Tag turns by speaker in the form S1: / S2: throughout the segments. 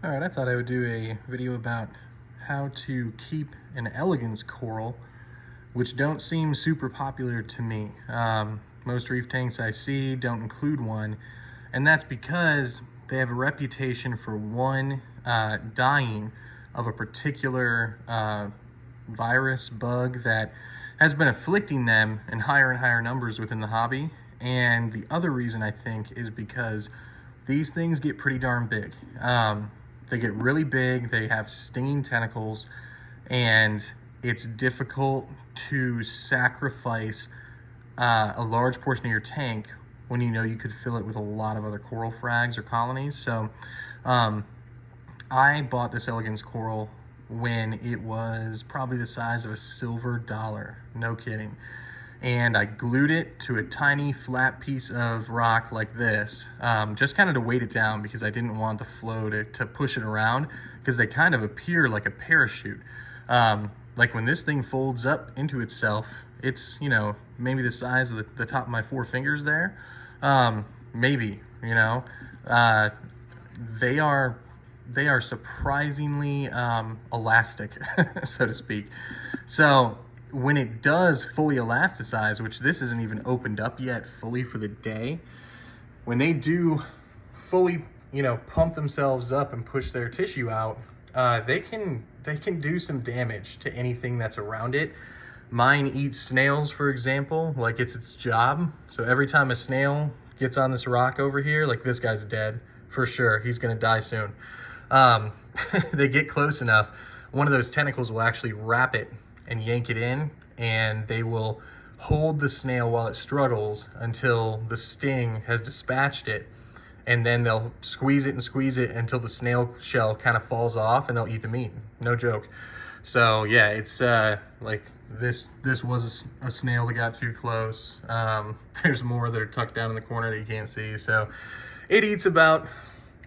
S1: All right, I thought I would do a video about how to keep an elegance coral, which don't seem super popular to me. Most reef tanks I see don't include one, and that's because they have a reputation for dying of a particular virus, bug that has been afflicting them in higher and higher numbers within the hobby. And the other reason I think is because these things get pretty darn big. They get really big, they have stinging tentacles, and it's difficult to sacrifice a large portion of your tank when you know you could fill it with a lot of other coral frags or colonies. So I bought this Elegance coral when it was probably the size of a silver dollar, no kidding. And I glued it to a tiny flat piece of rock like this, just kind of to weight it down because I didn't want the flow to push it around, because they kind of appear like a parachute. Like when this thing folds up into itself, it's, maybe the size of the top of my four fingers there. Maybe, they are surprisingly elastic, so to speak. So when it does fully elasticize, which this isn't even opened up yet fully for the day, when they do fully, pump themselves up and push their tissue out, they can do some damage to anything that's around it. Mine eats snails, for example, like it's its job. So every time a snail gets on this rock over here, like this guy's dead for sure. He's gonna die soon. They get close enough, one of those tentacles will actually wrap it and yank it in, and they will hold the snail while it struggles until the sting has dispatched it, and then they'll squeeze it until the snail shell kind of falls off, and they'll eat the meat. No joke. So yeah, it's like this was a snail that got too close. There's more that are tucked down in the corner that you can't see. So it eats about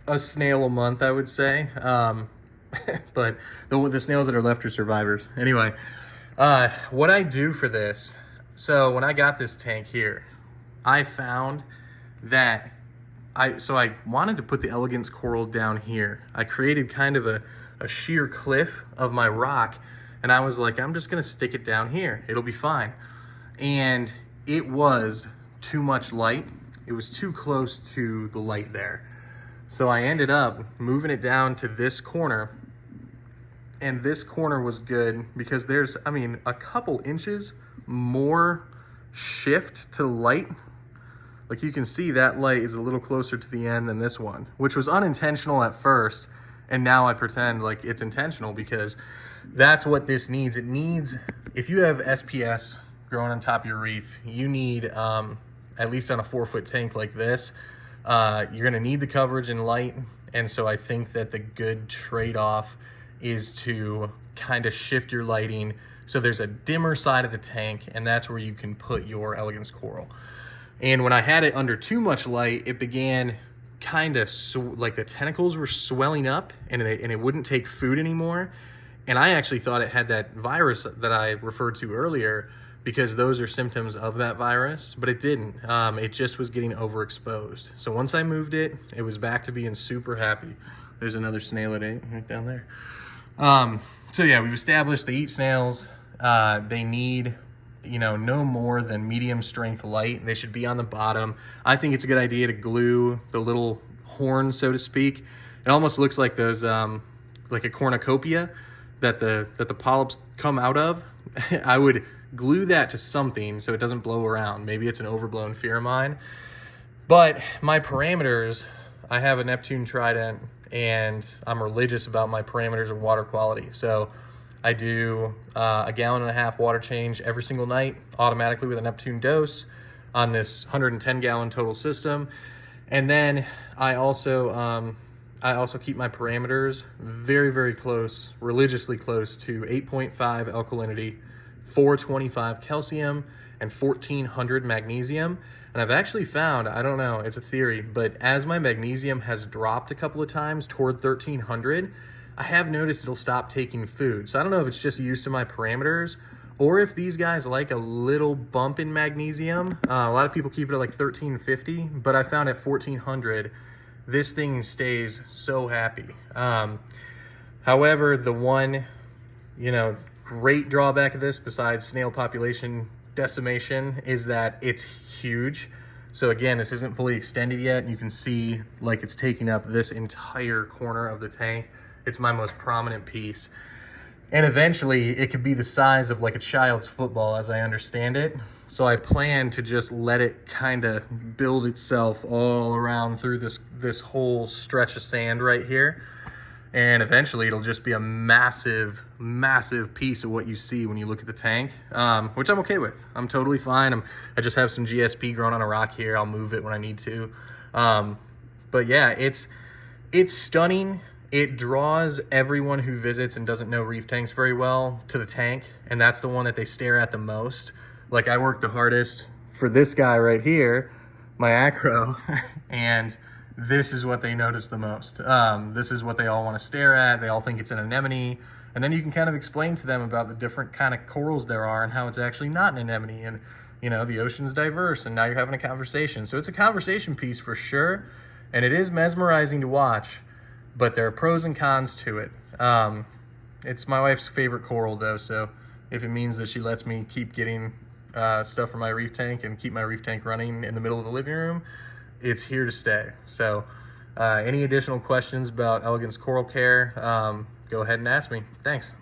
S1: a snail a month, I would say. But the snails that are left are survivors. Anyway, what I do for this, so when I got this tank here, I found that I wanted to put the Elegance coral down here. I created kind of a sheer cliff of my rock, and I was like, I'm just gonna stick it down here. It'll be fine. And it was too much light. It was too close to the light there. So I ended up moving it down to this corner, and this corner was good because there's, a couple inches more shift to light. Like you can see that light is a little closer to the end than this one, which was unintentional at first, and now I pretend like it's intentional because that's what this needs. It needs, if you have SPS growing on top of your reef, you need, at least on a 4-foot tank like this, you're gonna need the coverage and light. And so I think that the good trade-off is to kind of shift your lighting so there's a dimmer side of the tank, and that's where you can put your Elegance coral. And when I had it under too much light, it began kind of like the tentacles were swelling up, and it wouldn't take food anymore. And I actually thought it had that virus that I referred to earlier, because those are symptoms of that virus, but it didn't. It just was getting overexposed. So once I moved it, it was back to being super happy. There's another snail it ate right down there. So yeah, we've established they eat snails. They need, no more than medium strength light. They should be on the bottom. I think it's a good idea to glue the little horn, so to speak. It almost looks like those, like a cornucopia that the polyps come out of. I would glue that to something so it doesn't blow around. Maybe it's an overblown fear of mine. But my parameters, I have a Neptune Trident, and I'm religious about my parameters of water quality. So I do a 1.5 gallon water change every single night, automatically with a Neptune dose on this 110 gallon total system. And then I also keep my parameters very, very close, religiously close to 8.5 alkalinity, 425 calcium, and 1400 magnesium. And I've actually found, I don't know, it's a theory, but as my magnesium has dropped a couple of times toward 1300, I have noticed it'll stop taking food. So I don't know if it's just used to my parameters, or if these guys like a little bump in magnesium. A lot of people keep it at like 1350, but I found at 1400, this thing stays so happy. However, the one, great drawback of this, besides snail population decimation, is that it's huge. So again, this isn't fully extended yet, and you can see like it's taking up this entire corner of the tank. It's my most prominent piece. And eventually it could be the size of like a child's football, as I understand it. So I plan to just let it kind of build itself all around through this whole stretch of sand right here. And eventually it'll just be a massive, massive piece of what you see when you look at the tank, which I'm okay with. I'm totally fine. I just have some GSP growing on a rock here. I'll move it when I need to. But yeah, it's stunning. It draws everyone who visits and doesn't know reef tanks very well to the tank, and that's the one that they stare at the most. Like, I worked the hardest for this guy right here, my acro, and this is what they notice the most. This is what they all want to stare at. They all think it's an anemone, and then you can kind of explain to them about the different kind of corals there are and how it's actually not an anemone, and the ocean's diverse, and now you're having a conversation. So it's a conversation piece for sure, and it is mesmerizing to watch. But there are pros and cons to it. It's my wife's favorite coral, though, so if it means that she lets me keep getting stuff from my reef tank and keep my reef tank running in the middle of the living room, it's here to stay. So any additional questions about Elegance Coral Care, go ahead and ask me. Thanks.